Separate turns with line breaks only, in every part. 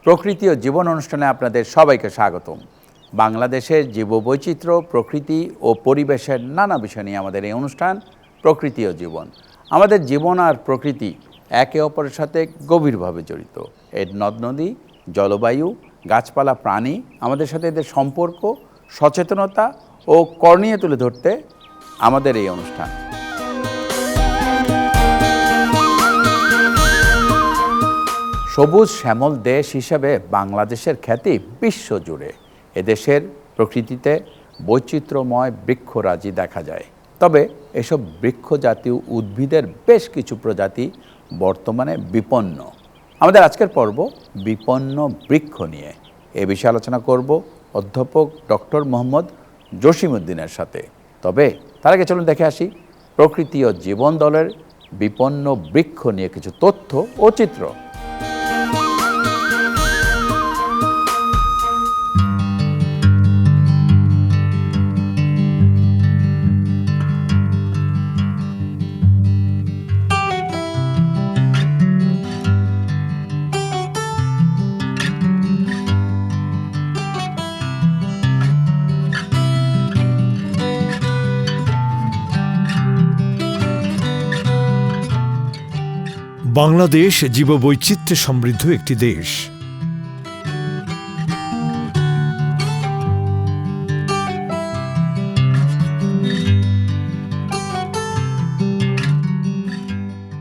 প্রকৃতি ও জীবন অনুষ্ঠানে আপনাদের সবাইকে স্বাগতম। বাংলাদেশের জীববৈচিত্র্য, প্রকৃতি ও পরিবেশের নানা বিষয় নিয়ে আমাদের এই অনুষ্ঠান প্রকৃতি ও জীবন। আমাদের জীবন আর প্রকৃতি একে অপরের সাথে গভীরভাবে জড়িত। এর নদ নদী, জলবায়ু, গাছপালা, প্রাণী, আমাদের সাথে এদের সম্পর্ক, সচেতনতা ও করণীয় তুলে ধরতে আমাদের এই অনুষ্ঠান। সবুজ শ্যামল দেশ হিসেবে বাংলাদেশের খ্যাতি বিশ্বজুড়ে। এদেশের প্রকৃতিতে বৈচিত্র্যময় বৃক্ষরাজি দেখা যায়। তবে এসব বৃক্ষজাতীয় উদ্ভিদের বেশ কিছু প্রজাতি বর্তমানে বিপন্ন। আমাদের আজকের পর্ব বিপন্ন বৃক্ষ নিয়ে। এ বিষয়ে আলোচনা করব অধ্যাপক ডক্টর মোহাম্মদ জসিমউদ্দিনের সাথে। তবে তার আগে চলুন দেখে আসি প্রকৃতি ও জীবন দলের বিপন্ন বৃক্ষ নিয়ে কিছু তথ্য ও চিত্র।
বাংলাদেশ জীববৈচিত্র্যে সমৃদ্ধ একটি দেশ।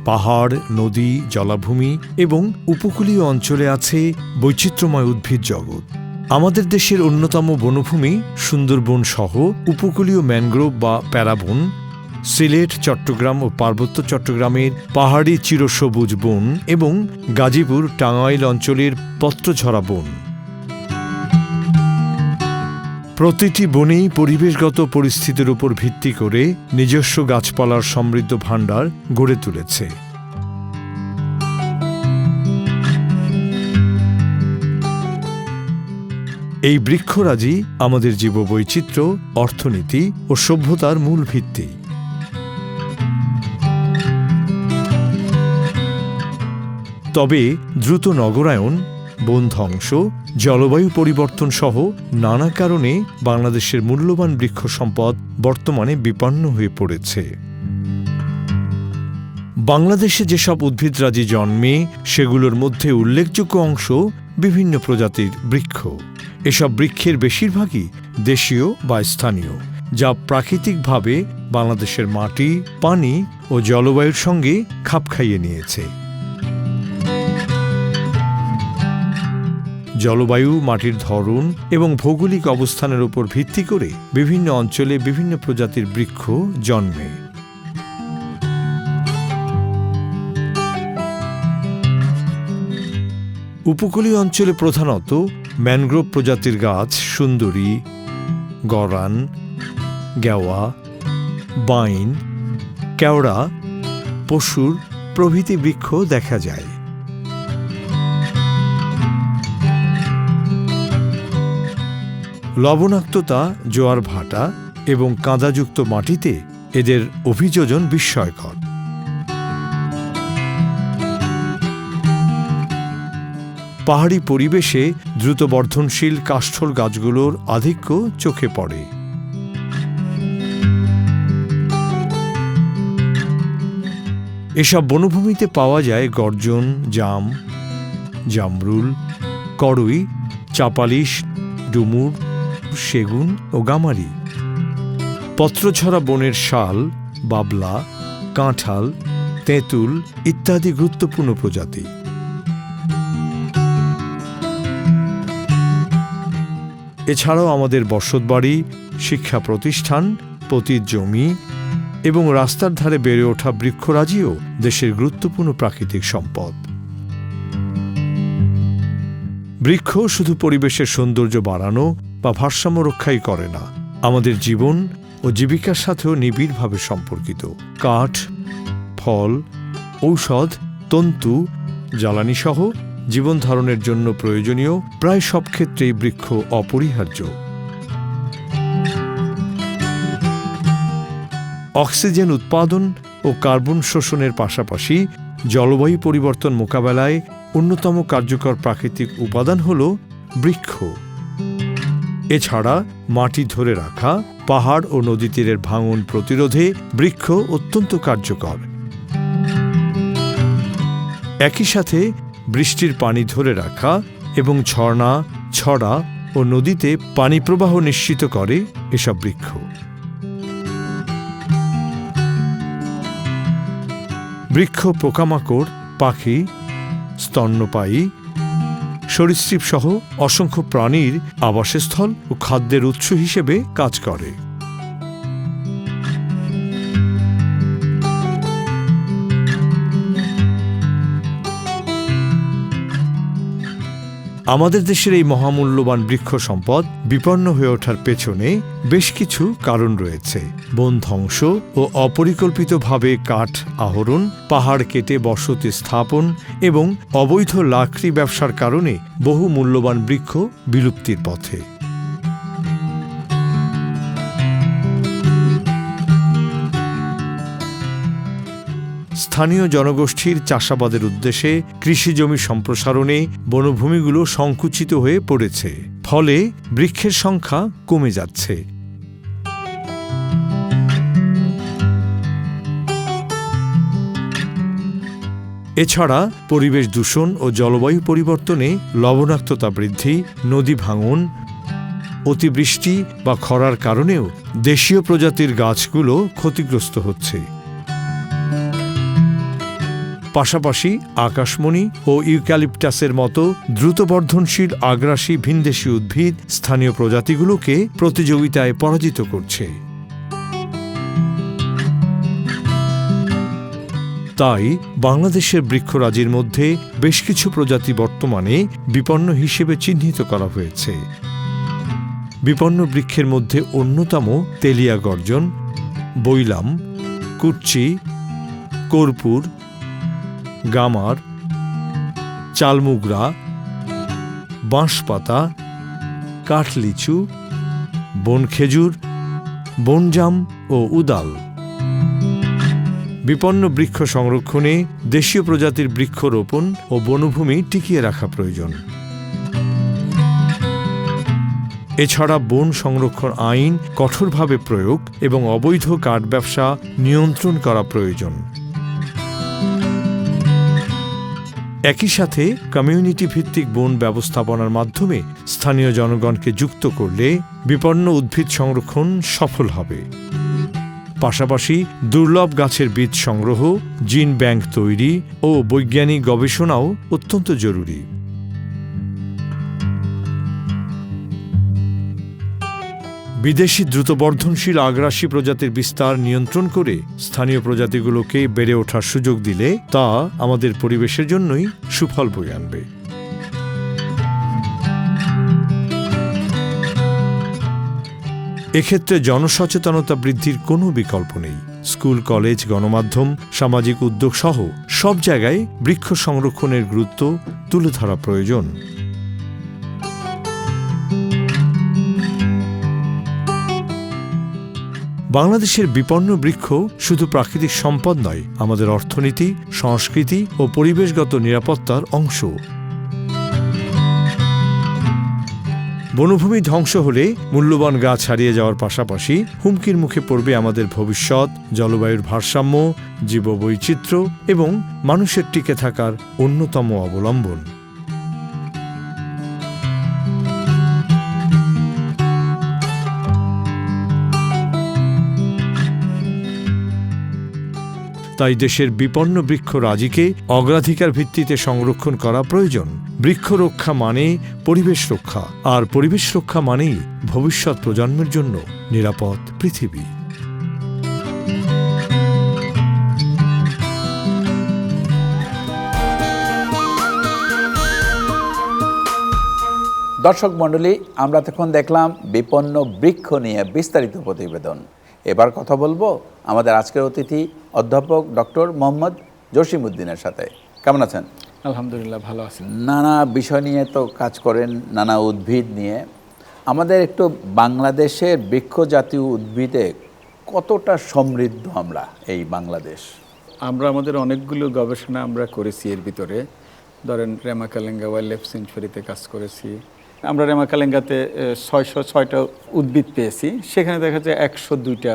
পাহাড়, নদী, জলাভূমি এবং উপকূলীয় অঞ্চলে আছে বৈচিত্র্যময় উদ্ভিদ জগৎ। আমাদের দেশের অন্যতম বনভূমি সুন্দরবন সহ উপকূলীয় ম্যানগ্রোভ বা প্যারাবন, সিলেট, চট্টগ্রাম ও পার্বত্য চট্টগ্রামের পাহাড়ি চিরসবুজ বন এবং গাজীপুর, টাঙ্গাইল অঞ্চলের পত্রঝরা বন। প্রতিটি বনেই পরিবেশগত পরিস্থিতির উপর ভিত্তি করে নিজস্ব গাছপালার সমৃদ্ধ ভাণ্ডার গড়ে তুলেছে। এই বৃক্ষরাজি আমাদের জীববৈচিত্র্য, অর্থনীতি ও সভ্যতার মূল ভিত্তি। তবে দ্রুত নগরায়ন, বন ধ্বংস, জলবায়ু পরিবর্তন সহ নানা কারণে বাংলাদেশের মূল্যবান বৃক্ষ সম্পদ বর্তমানে বিপন্ন হয়ে পড়েছে। বাংলাদেশে যেসব উদ্ভিদরাজি জন্মে সেগুলোর মধ্যে উল্লেখযোগ্য অংশ বিভিন্ন প্রজাতির বৃক্ষ। এসব বৃক্ষের বেশিরভাগই দেশীয় বা স্থানীয়, যা প্রাকৃতিকভাবে বাংলাদেশের মাটি, পানি ও জলবায়ুর সঙ্গে খাপ খাইয়ে নিয়েছে। জলবায়ু, মাটির ধরন এবং ভৌগোলিক অবস্থানের উপর ভিত্তি করে বিভিন্ন অঞ্চলে বিভিন্ন প্রজাতির বৃক্ষ জন্মে। উপকূলীয় অঞ্চলে প্রধানত ম্যানগ্রোভ প্রজাতির গাছ সুন্দরী, গরান, গেওয়া, বাইন, কেওড়া, পশুর প্রভৃতি বৃক্ষ দেখা যায়। লবণাক্ততা, জোয়ার ভাটা এবং কাঁদাযুক্ত মাটিতে এদের অভিযোজন বিস্ময়কর। পাহাড়ি পরিবেশে দ্রুত বর্ধনশীল কাষ্ঠল গাছগুলোর আধিক্য চোখে পড়ে। এসব বনভূমিতে পাওয়া যায় গর্জন, জাম, জামরুল, করই, চাপালিশ, ডুমুর, সেগুন ও গামারি। পত্রঝরা বনের শাল, বাবলা, কাঁঠাল, তেঁতুল ইত্যাদি গুরুত্বপূর্ণ প্রজাতি। এছাড়াও আমাদের বসতবাড়ি, শিক্ষা প্রতিষ্ঠান, পতিত জমি এবং রাস্তার ধারে বেড়ে ওঠা বৃক্ষরাজিও দেশের গুরুত্বপূর্ণ প্রাকৃতিক সম্পদ। বৃক্ষ শুধু পরিবেশের সৌন্দর্য বাড়ানো বা ভারসাম্য রক্ষাই করে না, আমাদের জীবন ও জীবিকার সাথেও নিবিড়ভাবে সম্পর্কিত। কাঠ, ফল, ঔষধ, তন্তু, জ্বালানি সহ জীবন ধারণের জন্য প্রয়োজনীয় প্রায় সব ক্ষেত্রেই বৃক্ষ অপরিহার্য। অক্সিজেন উৎপাদন ও কার্বন শোষণের পাশাপাশি জলবায়ু পরিবর্তন মোকাবেলায় অন্যতম কার্যকর প্রাকৃতিক উপাদান হল বৃক্ষ। এছাড়া মাটি ধরে রাখা, পাহাড় ও নদী তীরের ভাঙন প্রতিরোধে বৃক্ষ অত্যন্ত কার্যকর। একই সাথে বৃষ্টির পানি ধরে রাখা এবং ঝর্ণা, ছড়া ও নদীতে পানি প্রবাহ নিশ্চিত করে এসব বৃক্ষ। বৃক্ষ পোকামাকড়, পাখি, স্তন্যপায়ী, সরীসৃপ সহ অসংখ্য প্রাণীর আবাসস্থল ও খাদ্যের উৎস হিসেবে কাজ করে। আমাদের দেশের এই মহামূল্যবান বৃক্ষ সম্পদ বিপন্ন হয়ে ওঠার পেছনে বেশ কিছু কারণ রয়েছে। বন ধ্বংস ও অপরিকল্পিতভাবে কাঠ আহরণ, পাহাড় কেটে বসতি স্থাপন এবং অবৈধ লাকড়ি ব্যবসার কারণে বহু মূল্যবান বৃক্ষ বিলুপ্তির পথে। স্থানীয় জনগোষ্ঠীর চাষাবাদের উদ্দেশ্যে কৃষিজমি সম্প্রসারণে বনভূমিগুলো সংকুচিত হয়ে পড়েছে, ফলে বৃক্ষের সংখ্যা কমে যাচ্ছে। এছাড়া পরিবেশ দূষণ ও জলবায়ু পরিবর্তনে লবণাক্ততা বৃদ্ধি, নদী ভাঙন, অতিবৃষ্টি বা খরার কারণেও দেশীয় প্রজাতির গাছগুলো ক্ষতিগ্রস্ত হচ্ছে। পাশাপাশি আকাশমণি ও ইউক্যালিপটাসের মতো দ্রুত বর্ধনশীল আগ্রাসী ভিনদেশী উদ্ভিদ স্থানীয় প্রজাতিগুলোকে প্রতিযোগিতায় পরাজিত করছে। তাই বাংলাদেশের বৃক্ষরাজির মধ্যে বেশ কিছু প্রজাতি বর্তমানে বিপন্ন হিসেবে চিহ্নিত করা হয়েছে। বিপন্ন বৃক্ষের মধ্যে অন্যতম তেলিয়া গর্জন, বৈলাম, কুচ্চি, কর্পূর, গামার, চালমুগরা, বাঁশপাতা, কাঠলিচু, বনখেজুর, বনজাম ও উদাল। বিপন্ন বৃক্ষ সংরক্ষণে দেশীয় প্রজাতির বৃক্ষরোপণ ও বনভূমি টিকিয়ে রাখা প্রয়োজন। এছাড়া বন সংরক্ষণ আইন কঠোরভাবে প্রয়োগ এবং অবৈধ কাঠ ব্যবসা নিয়ন্ত্রণ করা প্রয়োজন। একই সাথে কমিউনিটি ভিত্তিক বন ব্যবস্থাপনার মাধ্যমে স্থানীয় জনগণকে যুক্ত করলে বিপন্ন উদ্ভিদ সংরক্ষণ সফল হবে। পাশাপাশি দুর্লভ গাছের বীজ সংগ্রহ, জিন ব্যাংক তৈরি ও বৈজ্ঞানিক গবেষণাও অত্যন্ত জরুরি। বিদেশি দ্রুতবর্ধনশীল আগ্রাসী প্রজাতির বিস্তার নিয়ন্ত্রণ করে স্থানীয় প্রজাতিগুলোকে বেড়ে ওঠার সুযোগ দিলে তা আমাদের পরিবেশের জন্যই সুফল বয়ে আনবে। এক্ষেত্রে জনসচেতনতা বৃদ্ধির কোনো বিকল্প নেই। স্কুল, কলেজ, গণমাধ্যম, সামাজিক উদ্যোগ সহ সব জায়গায় বৃক্ষ সংরক্ষণের গুরুত্ব তুলে ধরা প্রয়োজন। বাংলাদেশের বিপন্ন বৃক্ষ শুধু প্রাকৃতিক সম্পদ নয়, আমাদের অর্থনীতি, সংস্কৃতি ও পরিবেশগত নিরাপত্তার অংশ। বনভূমি ধ্বংস হলে মূল্যবান গাছ হারিয়ে যাওয়ার পাশাপাশি হুমকির মুখে পড়বে আমাদের ভবিষ্যৎ, জলবায়ুর ভারসাম্য, জীববৈচিত্র্য এবং মানুষের টিকে থাকার অন্যতম অবলম্বন। তাই দেশের বিপন্ন বৃক্ষরাজিকে অগ্রাধিকার ভিত্তিতে সংরক্ষণ করা প্রয়োজন। বৃক্ষ রক্ষা মানে পরিবেশ রক্ষা, আর পরিবেশ রক্ষা মানেই ভবিষ্যৎ প্রজন্মের জন্য নিরাপদ পৃথিবী।
দর্শক মণ্ডলী, আমরা তখন দেখলাম বিপন্ন বৃক্ষ নিয়ে বিস্তারিত প্রতিবেদন। এবার কথা বলবো আমাদের আজকের অতিথি অধ্যাপক ডক্টর মোহাম্মদ জসিমউদ্দিনের সাথে। কেমন আছেন?
আলহামদুলিল্লাহ, ভালো আছি।
নানা বিষয় নিয়ে তো কাজ করেন, নানা উদ্ভিদ নিয়ে। আমাদের একটু বাংলাদেশের বৃক্ষ জাতীয় উদ্ভিদে কতটা সমৃদ্ধ আমরা এই বাংলাদেশ?
আমরা আমাদের অনেকগুলো গবেষণা আমরা করেছি। এর ভিতরে ধরেন রেমাকালেঙ্গা ওয়াইল্ড লাইফ সেঞ্চুরিতে কাজ করেছি। আমরা রেমাকালেঙ্গাতে 606টা উদ্ভিদ পেয়েছি, সেখানে দেখা যায় 102টা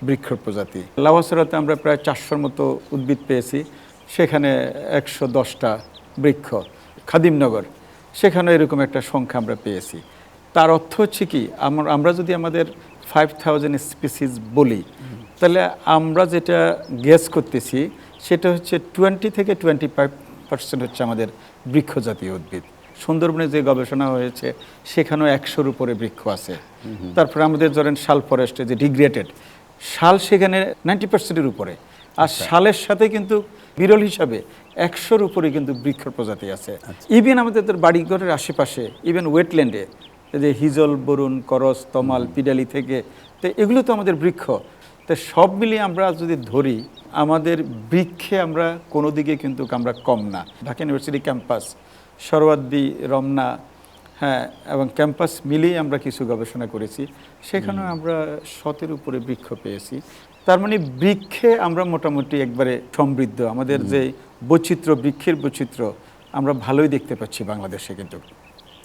বৃক্ষ প্রজাতি। লাভাসরাতে আমরা প্রায় 400-র মতো উদ্ভিদ পেয়েছি, সেখানে 110টা বৃক্ষ। খাদিমনগর, সেখানে এরকম একটা সংখ্যা আমরা পেয়েছি। তার অর্থ হচ্ছে কি, আমরা যদি আমাদের 5000 স্পিসিস বলি, তাহলে আমরা যেটা গেস করতেছি সেটা হচ্ছে 20 থেকে 25% হচ্ছে আমাদের বৃক্ষ জাতীয় উদ্ভিদ। সুন্দরবনে যে গবেষণা হয়েছে সেখানেও 100-র উপরে বৃক্ষ আছে। তারপরে আমাদের ধরেন শাল ফরেস্টে যে ডিগ্রেডেড শাল, সেখানে 90%-এর উপরে। আর শালের সাথে কিন্তু বিরল হিসাবে 100-র উপরে কিন্তু বৃক্ষ প্রজাতি আছে। ইভেন আমাদের বাড়িঘরের আশেপাশে, ইভেন ওয়েটল্যান্ডে, যে হিজল, বরুণ, করস, তমাল, পিডালি থেকে, তো এগুলো তো আমাদের বৃক্ষ। তো সব মিলিয়ে আমরা যদি ধরি, আমাদের বৃক্ষে আমরা কোনো দিকে কিন্তু আমরা কম না। ঢাকা ইউনিভার্সিটি ক্যাম্পাস, সরওয়ার্দী, রমনা, হ্যাঁ, এবং ক্যাম্পাস মিলিয়ে আমরা কিছু গবেষণা করেছি, সেখানেও আমরা 100-এর উপরে বৃক্ষ পেয়েছি। তার মানে বৃক্ষে আমরা মোটামুটি একবারে সমৃদ্ধ। আমাদের যে বৈচিত্র্য, বৃক্ষের বৈচিত্র্য আমরা ভালোই দেখতে পাচ্ছি বাংলাদেশে। কিন্তু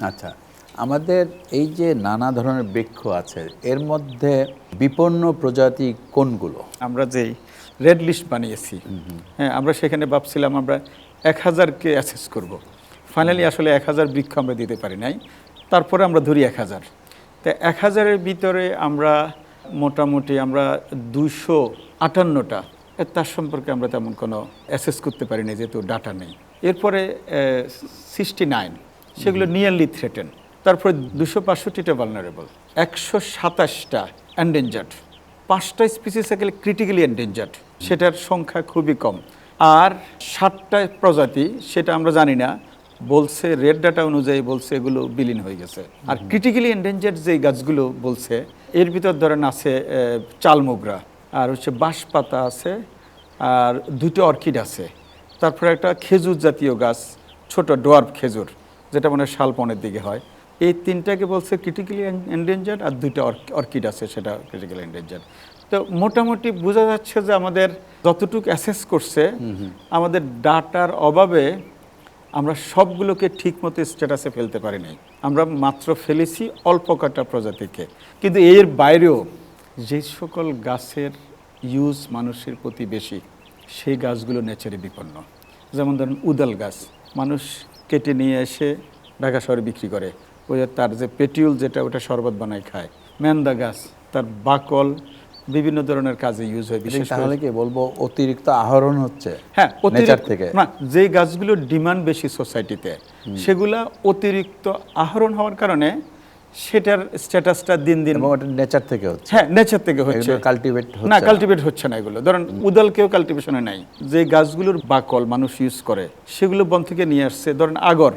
আচ্ছা, আমাদের এই যে নানা ধরনের বৃক্ষ আছে, এর মধ্যে বিপন্ন প্রজাতি কোনগুলো?
আমরা যেই রেড লিস্ট বানিয়েছি, হ্যাঁ, আমরা সেখানে ভাবছিলাম আমরা 1000-কে অ্যাসেস করব। ফাইনালি আসলে 1000 বৃক্ষ আমরা দিতে পারি নাই, তারপরে আমরা ধরি 1000। তো 1000-এর ভিতরে আমরা মোটামুটি আমরা 258টা, তার সম্পর্কে আমরা তেমন কোনো অ্যাসেস করতে পারি না, যেহেতু ডাটা নেই। এরপরে 69, সেগুলো নিয়ারলি থ্রেটেন। তারপরে 265টা ভালনারেবল, 127টা এন্ডেঞ্জার্ড, 5টা স্পিসিস ক্রিটিক্যালি এন্ডেঞ্জার্ড, সেটার সংখ্যা খুবই কম। আর 7টা প্রজাতি, সেটা আমরা জানি না, বলছে রেড ডাটা অনুযায়ী বলছে এগুলো বিলীন হয়ে গেছে। আর ক্রিটিক্যালি এন্ডেঞ্জার্ড যে গাছগুলো বলছে, এর ভিতর ধরেন আছে চালমোগরা, আর হচ্ছে বাঁশপাতা আছে, আর 2টো অর্কিড আছে। তারপরে একটা খেজুর জাতীয় গাছ, ছোট ডোয়ার্ফ খেজুর, যেটা মানে শালবনের দিকে হয়। এই 3টাকে বলছে ক্রিটিক্যালি এন্ডেঞ্জার্ড, আর 2টা অর্কিড আছে, সেটা ক্রিটিক্যালি এন্ডেঞ্জার্ড। তো মোটামুটি বোঝা যাচ্ছে যে আমাদের যতটুকু অ্যাসেস করছে, আমাদের ডাটার অভাবে আমরা সবগুলোকে ঠিকমতো স্ট্যাটাসে ফেলতে পারি নাই। আমরা মাত্র ফেলেছি অল্প কটা প্রজাতিকে। কিন্তু এর বাইরেও যে সকল গাছের ইউজ মানুষের প্রতি বেশি, সেই গাছগুলো নেচারে বিপন্ন। যেমন ধরুন উদাল গাছ, মানুষ কেটে নিয়ে এসে ঢাকা শহরে বিক্রি করে, ওই তার যে পেটিউল, যেটা ওটা শরবত বানায় খায়। মেন্দা গাছ, তার বাকল বিভিন্ন ধরনের কাজে ইউজ হয়। বিশেষ করে
তাহলে কি বলবো, অতিরিক্ত আহরণ হচ্ছে?
হ্যাঁ,
নেচার থেকে
না, যে গাছগুলোর ডিমান্ড বেশি সোসাইটিতে, সেগুলা অতিরিক্ত আহরণ হওয়ার কারণে সেটার স্ট্যাটাসটা দিন দিন
নেচার থেকে হচ্ছে।
হ্যাঁ, নেচার থেকে হচ্ছে,
কাল্টিভেট
না, কাল্টিভেট হচ্ছে না এগুলো। ধরেন উদালকেও কাল্টিভেশনে নাই। যে গাছগুলোর বাকল মানুষ ইউজ করে, সেগুলো বন থেকে নিয়ে আসছে। ধরেন আগর,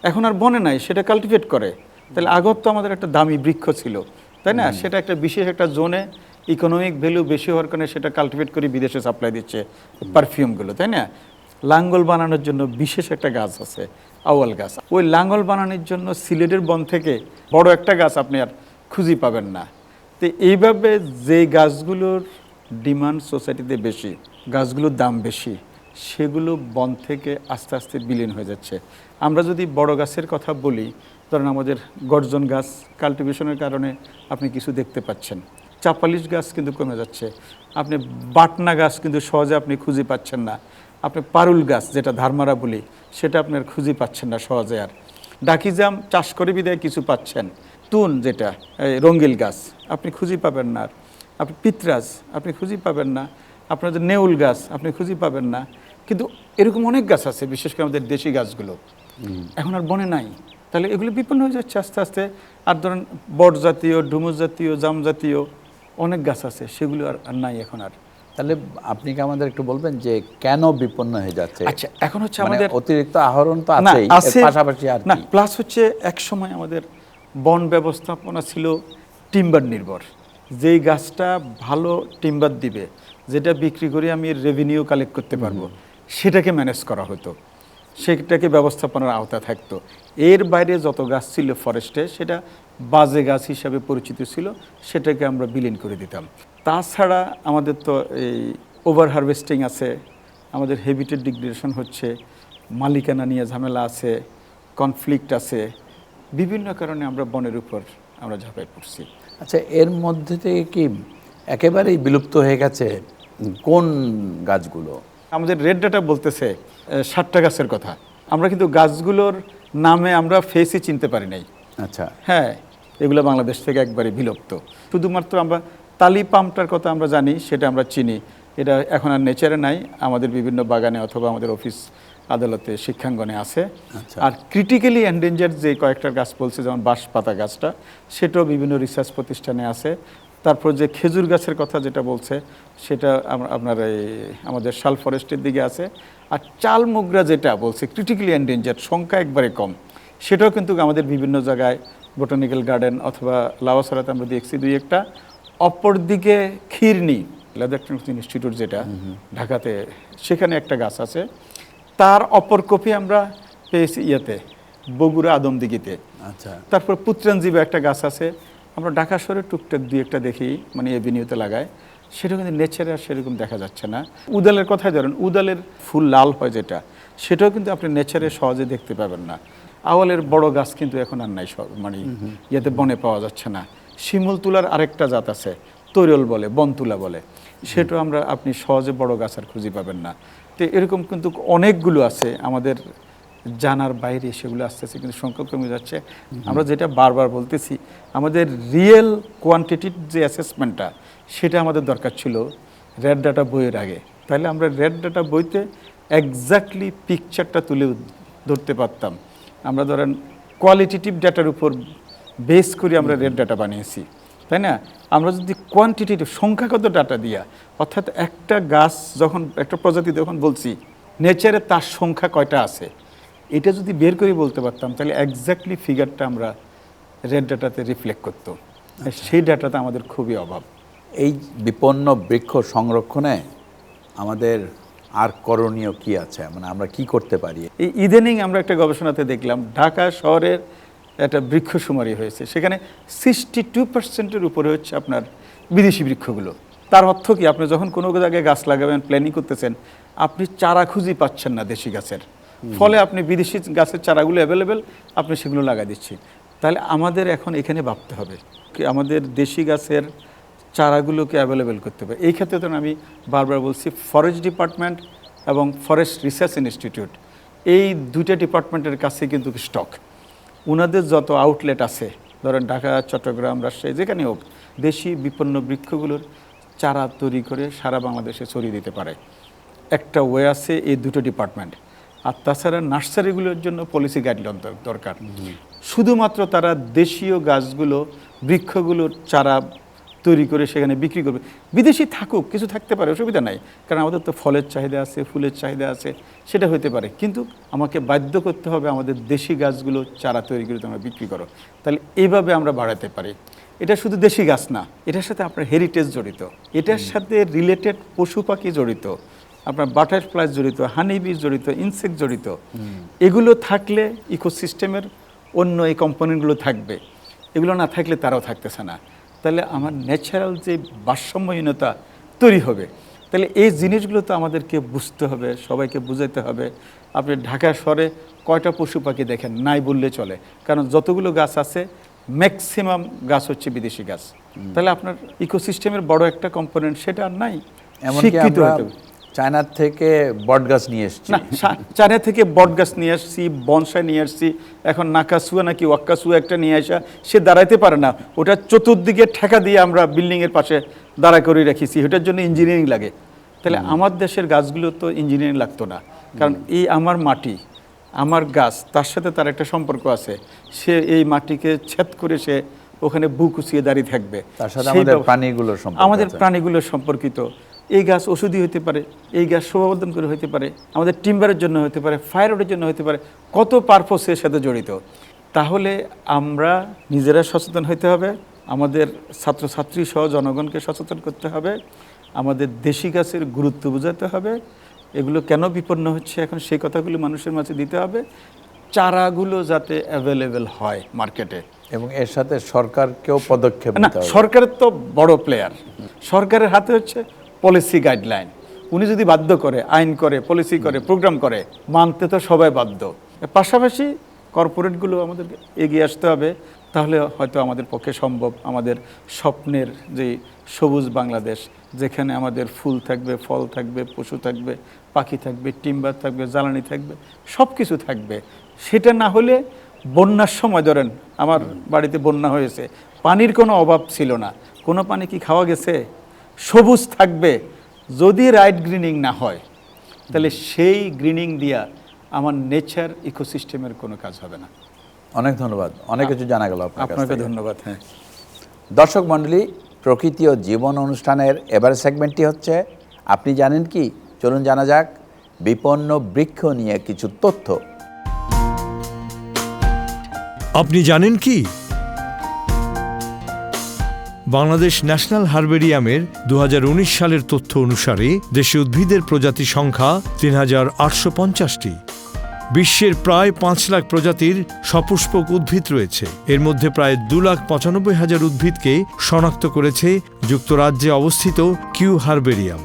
এখন আর বনে নাই, সেটা কাল্টিভেট করে। তাহলে আগর তো আমাদের একটা দামি বৃক্ষ ছিল, তাই না? সেটা একটা বিশেষ একটা জোনে ইকোনমিক ভ্যালু বেশি হওয়ার কারণে সেটা কাল্টিভেট করে বিদেশে সাপ্লাই দিচ্ছে পারফিউমগুলো, তাই না? লাঙ্গল বানানোর জন্য বিশেষ একটা গাছ আছে, আউয়াল গাছ। ওই লাঙ্গল বানানোর জন্য সিলেটের বন থেকে বড় একটা গাছ আপনি আর খুঁজে পাবেন না। তো এইভাবে যে গাছগুলোর ডিমান্ড সোসাইটিতে বেশি, গাছগুলোর দাম বেশি, সেগুলো বন থেকে আস্তে আস্তে বিলীন হয়ে যাচ্ছে। আমরা যদি বড় গাছের কথা বলি, ধরেন আমাদের গর্জন গাছ কাল্টিভেশনের কারণে আপনি কিছু দেখতে পাচ্ছেন। চাপালিশ গাছ কিন্তু কমে যাচ্ছে। আপনি বাটনা গাছ কিন্তু সহজে আপনি খুঁজে পাচ্ছেন না। আপনি পারুল গাছ, যেটা ধারমারা বলি, সেটা আপনার খুঁজে পাচ্ছেন না সহজে। আর ডাকিজাম চাষ করে বিদায় কিছু পাচ্ছেন। তুন, যেটা রঙ্গিল গাছ, আপনি খুঁজে পাবেন না। আর আপনি পিতরাজ আপনি খুঁজে পাবেন না। আপনার যে নেউল গাছ আপনি খুঁজে পাবেন না। কিন্তু এরকম অনেক গাছ আছে, বিশেষ করে আমাদের দেশি গাছগুলো এখন আর বনে নাই। তাহলে এগুলো বিপন্ন হয়ে যাচ্ছে আস্তে আস্তে। আর ধরেন বট জাতীয়, ডুমুর জাতীয়, জাম জাতীয় অনেক গাছ আছে, সেগুলো আর নাই এখন আর।
তাহলে আপনি কি আমাদের একটু বলবেন যে কেন বিপন্ন হয়ে যাচ্ছে?
আচ্ছা, এখন হচ্ছে
মানে
আমাদের
অতিরিক্ত আহরণ তো
না
আছেই, এর
আছে,
পাশাপাশি আর
না
কি?
প্লাস হচ্ছে এক সময় আমাদের বন ব্যবস্থাপনা ছিল টিম্বার নির্ভর। যেই গাছটা ভালো টিম্বার দিবে, যেটা বিক্রি করে আমি রেভিনিউ কালেক্ট করতে পারবো, সেটাকে ম্যানেজ করা হতো, সেটাকে ব্যবস্থাপনার আওতা থাকতো। এর বাইরে যত গাছ ছিল ফরেস্টে, সেটা বাজে গাছ হিসাবে পরিচিত ছিল, সেটাকে আমরা বিলীন করে দিতাম। তাছাড়া আমাদের তো এই ওভার হারভেস্টিং আছে, আমাদের হ্যাবিটেট ডিগ্রেডেশন হচ্ছে, মালিকানা নিয়ে ঝামেলা আছে, কনফ্লিক্ট আছে, বিভিন্ন কারণে আমরা বনের উপর আমরা ঝাঁপাই পড়ছি।
আচ্ছা, এর মধ্যে থেকে কি একেবারেই বিলুপ্ত হয়ে গেছে কোন গাছগুলো?
আমাদের রেড ডাটা বলতেছে 60টা গাছের কথা, আমরা কিন্তু গাছগুলোর নামে আমরা ফেসই চিনতে পারি নাই।
আচ্ছা,
হ্যাঁ, এগুলো বাংলাদেশ থেকে একবারে বিলুপ্ত। শুধুমাত্র আমরা তালি পামটার কথা আমরা জানি, সেটা আমরা চিনি, এটা এখন আর নেচারে নাই, আমাদের বিভিন্ন বাগানে অথবা আমাদের অফিস আদালতে শিক্ষাঙ্গনে আছে।
আচ্ছা।
আর ক্রিটিক্যালি এন্ডেঞ্জার্ড যে কয়েকটা গাছ বলছে, যেমন বাঁশপাতা গাছটা, সেটাও বিভিন্ন রিসার্চ প্রতিষ্ঠানে আছে। তারপর যে খেজুর গাছের কথা যেটা বলছে, সেটা আপনার এই আমাদের শাল ফরেস্টের দিকে আছে। আর চাল মোগরা যেটা বলছে ক্রিটিক্যালি এন্ডেঞ্জার্ড, সংখ্যা একবারে কম, সেটাও কিন্তু আমাদের বিভিন্ন জায়গায় বোটানিক্যাল গার্ডেন অথবা লাওয়াছড়াতে আমরা দেখছি দুই একটা। অপরদিকে খিরনি লেদার টেকনোলজি ইনস্টিটিউট যেটা ঢাকাতে, সেখানে একটা গাছ আছে, তার অপর কপি আমরা পেয়েছি ইয়েতে বগুড়া আদমদিঘিতে।
আচ্ছা,
তারপর পুত্রাঞ্জীবে একটা গাছ আছে, আমরা ঢাকা শহরে টুকটাক দুই একটা দেখি, মানে এভিনিউতে লাগায়, সেটা কিন্তু নেচারে আর সেরকম দেখা যাচ্ছে না। উদালের কথাই ধরেন, উদালের ফুল লাল হয় যেটা, সেটাও কিন্তু আপনি নেচারে সহজে দেখতে পাবেন না। আওয়ালের বড় গাছ কিন্তু এখন আর নাই, মানে ইয়েতে বনে পাওয়া যাচ্ছে না। শিমুল তুলার আরেকটা জাত আছে, তৈরল বলে, বনতুলা বলে, সেটাও আপনি সহজে বড় গাছ আর খুঁজে পাবেন না। তো এরকম কিন্তু অনেকগুলো আছে আমাদের জানার বাইরে, সেগুলো আস্তে আস্তে কিন্তু সংখ্যা কমে যাচ্ছে। আমরা যেটা বারবার বলতেছি, আমাদের রিয়েল কোয়ান্টিটির যে অ্যাসেসমেন্টটা, সেটা আমাদের দরকার ছিল রেড ডাটা বইয়ের আগে। তাহলে আমরা রেড ডাটা বইতে এক্স্যাক্টলি পিকচারটা তুলে ধরতে পারতাম। আমরা ধরেন কোয়ালিটেটিভ ডাটার উপর বেস করে আমরা রেড ডাটা বানিয়েছি, তাই না? আমরা যদি কোয়ান্টিটেটিভ সংখ্যাগত ডাটা দিয়া, অর্থাৎ একটা গাছ যখন একটা প্রজাতি যখন বলছি নেচারে তার সংখ্যা কয়টা আছে, এটা যদি বের করে বলতে পারতাম, তাহলে এক্স্যাক্টলি ফিগারটা আমরা রেড ডাটাতে রিফ্লেক্ট করতো। সেই ডাটাতে আমাদের খুবই অভাব।
এই বিপন্ন বৃক্ষ সংরক্ষণে আমাদের আর করণীয় কি আছে, মানে আমরা কি করতে পারি?
এই ইদানিং আমরা একটা গবেষণাতে দেখলাম, ঢাকা শহরের একটা বৃক্ষশুমারি হয়েছে, সেখানে 62% উপরে হচ্ছে আপনার বিদেশি বৃক্ষগুলো। তার অর্থ কি, আপনি যখন কোনো জায়গায় গাছ লাগাবেন, প্ল্যানিং করতেছেন, আপনি চারা খুঁজেই পাচ্ছেন না দেশি গাছের, ফলে আপনি বিদেশি গাছের চারাগুলো অ্যাভেলেবেল, আপনি সেগুলো লাগাই দিচ্ছি। তাহলে আমাদের এখন এখানে ভাবতে হবে কি আমাদের দেশি গাছের চারাগুলোকে অ্যাভেলেবেল করতে হবে। এই ক্ষেত্রে তো আমি বারবার বলছি, ফরেস্ট ডিপার্টমেন্ট এবং ফরেস্ট রিসার্চ ইনস্টিটিউট, এই দুইটা ডিপার্টমেন্টের কাছে কিন্তু স্টক, ওনাদের যত আউটলেট আছে, ধরেন ঢাকা, চট্টগ্রাম, রাজশাহী, যেখানে হোক, দেশি বিপন্ন বৃক্ষগুলোর চারা তৈরি করে সারা বাংলাদেশে ছড়িয়ে দিতে পারে। একটা ওয়ে আছে এই দুটো ডিপার্টমেন্ট। আর তাছাড়া নার্সারিগুলোর জন্য পলিসি গাইডলাইন দরকার। শুধুমাত্র তারা দেশীয় গাছগুলো, বৃক্ষগুলোর চারা তৈরি করে সেখানে বিক্রি করবে। বিদেশি থাকুক, কিছু থাকতে পারে, অসুবিধা নাই, কারণ আমাদের তো ফলের চাহিদা আছে, ফুলের চাহিদা আছে, সেটা হতে পারে। কিন্তু আমাকে বাধ্য করতে হবে আমাদের দেশি গাছগুলো চারা তৈরি করে তোমরা বিক্রি করো। তাহলে এইভাবে আমরা বাড়াতে পারি। এটা শুধু দেশি গাছ না, এটার সাথে আপনার হেরিটেজ জড়িত, এটার সাথে রিলেটেড পশু পাখি জড়িত, আপনার বাটারফ্লাই জড়িত, হানিবি জড়িত, ইনসেক্ট জড়িত। এগুলো থাকলে ইকোসিস্টেমের অন্য এই কম্পোনেন্টগুলো থাকবে, এগুলো না থাকলে তারাও থাকতেছে না। তাহলে আমার ন্যাচারাল যে ভারসাম্যহীনতা তৈরি হবে। তাহলে এই জিনিসগুলো তো আমাদেরকে বুঝতে হবে, সবাইকে বুঝাতে হবে। আপনি ঢাকা শহরে কয়টা পশু পাখি দেখেন? নাই বললে চলে, কারণ যতগুলো গাছ আছে ম্যাক্সিমাম গাছ হচ্ছে বিদেশি গাছ। তাহলে আপনার ইকোসিস্টেমের বড় একটা কম্পোনেন্ট সেটা আর নাই।
এমনকি আমরা চায়নার থেকে বট গাছ নিয়ে এসেছি,
না, চায়না থেকে বট গাছ নিয়ে আসছি, বনসাই নিয়ে আসছি, এখন নাকাসুয়া নাকি ওয়াক্কাসুয়া একটা নিয়ে আসা, সে দাঁড়াইতে পারে না, ওটা চতুর্দিকে ঠেকা দিয়ে আমরা বিল্ডিংয়ের পাশে দাঁড়া করে রেখেছি, ওটার জন্য ইঞ্জিনিয়ারিং লাগে। তাহলে আমার দেশের গাছগুলো তো ইঞ্জিনিয়ারিং লাগতো না, কারণ এই আমার মাটি, আমার গাছ, তার সাথে তার একটা সম্পর্ক আছে। সে এই মাটিকে ছেদ করে সে ওখানে বুক উঁচিয়ে দাঁড়িয়ে থাকবে।
তার সাথে আমাদের প্রাণীগুলোর সম্পর্ক,
আমাদের প্রাণীগুলো সম্পর্কিত। এই গাছ ওষুধি হতে পারে, এই গাছ শোভাবর্ধন করে হতে পারে, আমাদের টিম্বারের জন্য হতে পারে, ফায়ারউডের জন্য হতে পারে, কত পারপোস এর সাথে জড়িত। তাহলে আমরা নিজেরা সচেতন হতে হবে, আমাদের ছাত্রছাত্রী সহ জনগণকে সচেতন করতে হবে, আমাদের দেশি গাছের গুরুত্ব বোঝাতে হবে, এগুলো কেন বিপন্ন হচ্ছে এখন সেই কথাগুলো মানুষের মাঝে দিতে হবে, চারাগুলো যাতে অ্যাভেলেবেল হয় মার্কেটে।
এবং এর সাথে সরকারকেও পদক্ষেপ
না,
নিতে হবে।
সরকারের তো বড় প্লেয়ার, সরকারের হাতে হচ্ছে পলিসি গাইডলাইন। উনি যদি বাধ্য করে, আইন করে, পলিসি করে, প্রোগ্রাম করে, মানতে তো সবাই বাধ্য। এর পাশাপাশি কর্পোরেটগুলো আমাদেরকে এগিয়ে আসতে হবে, তাহলে হয়তো আমাদের পক্ষে সম্ভব আমাদের স্বপ্নের যে সবুজ বাংলাদেশ, যেখানে আমাদের ফুল থাকবে, ফল থাকবে, পশু থাকবে, পাখি থাকবে, টিম্বার থাকবে, জ্বালানি থাকবে, সব কিছু থাকবে। সেটা না হলে বন্যার সময় ধরেন আমার বাড়িতে বন্যা হয়েছে, পানির কোনো অভাব ছিল না, কোনো পানি কি খাওয়া গেছে? সবুজ থাকবে। যদি রাইট গ্রিনিং না হয় তাহলে সেই গ্রিনিং দিয়া আমার নেচার ইকোসিস্টেমের কোনো কাজ হবে না।
অনেক ধন্যবাদ, অনেক কিছু জানা গেল আপনার কাছ
আপনাকে
থেকে।
ধন্যবাদ। হ্যাঁ,
দর্শক মণ্ডলী, প্রকৃতি ও জীবন অনুষ্ঠানের এবার সেগমেন্টটি হচ্ছে আপনি জানেন কি। চলুন জানা যাক বিপন্ন বৃক্ষ নিয়ে কিছু তথ্য।
আপনি জানেন কি? বাংলাদেশ ন্যাশনাল হারবেরিয়ামের 2019 সালের তথ্য অনুসারে দেশে উদ্ভিদের প্রজাতি সংখ্যা ৩,৮৫০টি। বিশ্বের প্রায় 5 লাখ প্রজাতির সপুষ্পক উদ্ভিদ রয়েছে। এর মধ্যে প্রায় 2,95,000 উদ্ভিদকে শনাক্ত করেছে যুক্তরাজ্যে অবস্থিত কিউ হারবেরিয়াম।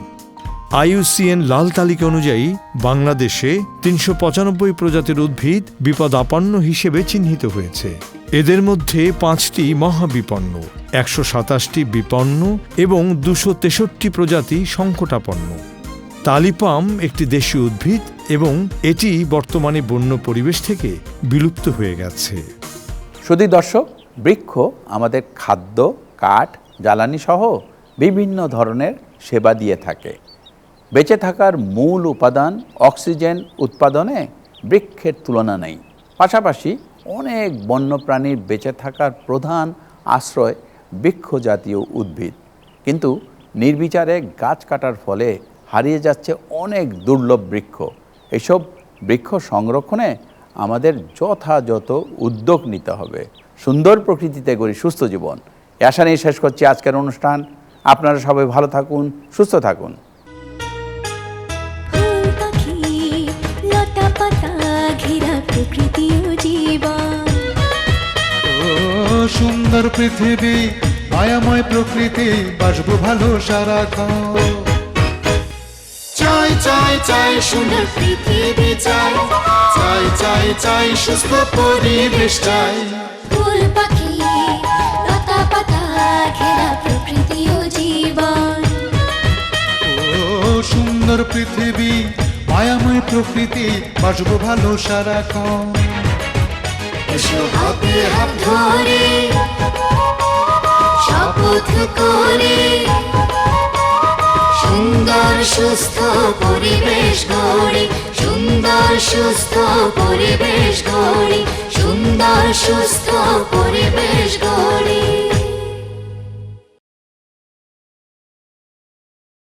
IUCN লাল তালিকা অনুযায়ী বাংলাদেশে 395 প্রজাতির উদ্ভিদ বিপদাপন্ন হিসেবে চিহ্নিত হয়েছে। এদের মধ্যে 5টি মহাবিপন্ন, 127টি বিপন্ন এবং 263 প্রজাতি সংকটাপন্ন। তালিপাম একটি দেশীয় উদ্ভিদ এবং এটি বর্তমানে বন্য পরিবেশ থেকে বিলুপ্ত হয়ে গেছে।
শুধু দর্শক, বৃক্ষ আমাদের খাদ্য, কাঠ, জ্বালানি সহ বিভিন্ন ধরনের সেবা দিয়ে থাকে। বেঁচে থাকার মূল উপাদান অক্সিজেন উৎপাদনে বৃক্ষের তুলনা নেই। পাশাপাশি অনেক বন্যপ্রাণীর বেঁচে থাকার প্রধান আশ্রয় বৃক্ষ জাতীয় উদ্ভিদ। কিন্তু নির্বিচারে গাছ কাটার ফলে হারিয়ে যাচ্ছে অনেক দুর্লভ বৃক্ষ। এসব বৃক্ষ সংরক্ষণে আমাদের যথাযথ উদ্যোগ নিতে হবে। সুন্দর প্রকৃতিতে গড়ি সুস্থ জীবন। এই আশা নিয়ে শেষ করছি আজকের অনুষ্ঠান। আপনারা সবাই ভালো থাকুন, সুস্থ থাকুন।
সুন্দর পৃথিবী, মায়াময় প্রকৃতি, বাসবো ভালো সারাক্ষণ। চাই চাই চাই সুন্দর পৃথিবী চাই, চাই চাই চাই সুস্থ পরিবেশ চাই।
ফুল পাখি লতা পাতা ঘেরা প্রকৃতি ও জীবন।
সুন্দর পৃথিবী, মায়াময় প্রকৃতি, বাসবো ভালো সারাক্ষণ।
এসো হাতে হাত ধরে শপথ করে সুন্দর সুস্থ পরিবেশ গড়ি, সুন্দর সুস্থ পরিবেশ গড়ি, সুন্দর সুস্থ পরিবেশ গড়ি।